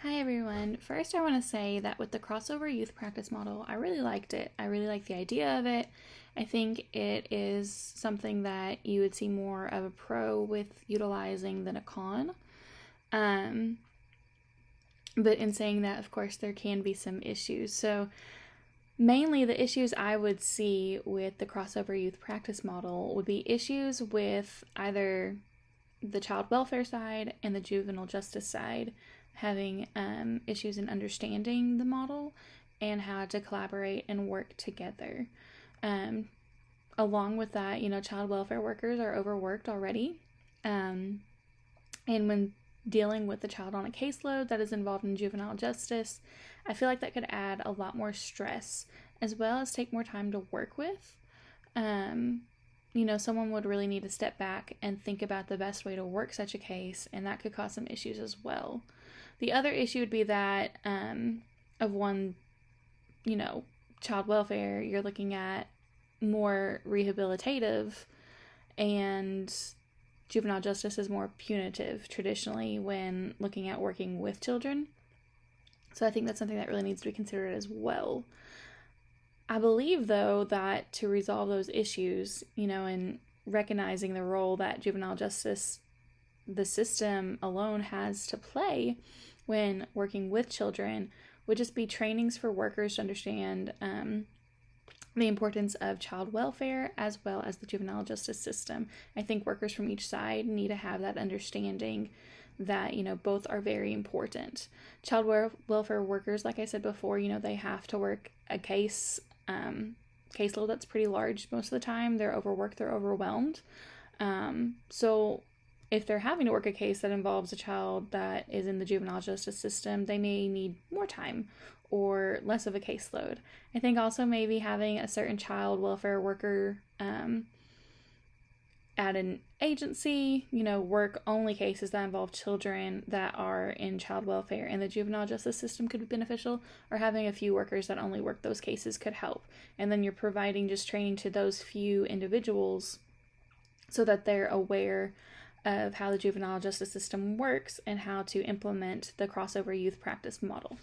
Hi everyone. First, I want to say that with the crossover youth practice model, I really liked it. I really like the idea of it. I think it is something that you would see more of a pro with utilizing than a con. Um, but in saying that, of course, there can be some issues. So, mainly the issues I would see with the crossover youth practice model would be issues with either the child welfare side and the juvenile justice side having issues in understanding the model and how to collaborate and work together. Um, Along with that, child welfare workers are overworked already. Um, and when dealing with a child on a caseload that is involved in juvenile justice, I feel like that could add a lot more stress as well as take more time to work with. Um, Someone would really need to step back and think about the best way to work such a case, and that could cause some issues as well. The other issue would be that of one, you know, child welfare, you're looking at more rehabilitative, and juvenile justice is more punitive traditionally when looking at working with children. So I think that's something that really needs to be considered as well. I believe, though, that to resolve those issues, and recognizing the role that juvenile justice, the system alone, has to play when working with children, would just be trainings for workers to understand the importance of child welfare as well as the juvenile justice system. I think workers from each side need to have that understanding that both are very important. Child welfare workers, like I said before, they have to work a caseload that's pretty large most of the time. They're overworked, they're overwhelmed. So if they're having to work a case that involves a child that is in the juvenile justice system, they may need more time or less of a caseload. I think also maybe having a certain child welfare worker at an agency, work only cases that involve children that are in child welfare and the juvenile justice system could be beneficial, or having a few workers that only work those cases could help. And then you're providing just training to those few individuals so that they're aware of how the juvenile justice system works and how to implement the crossover youth practice model.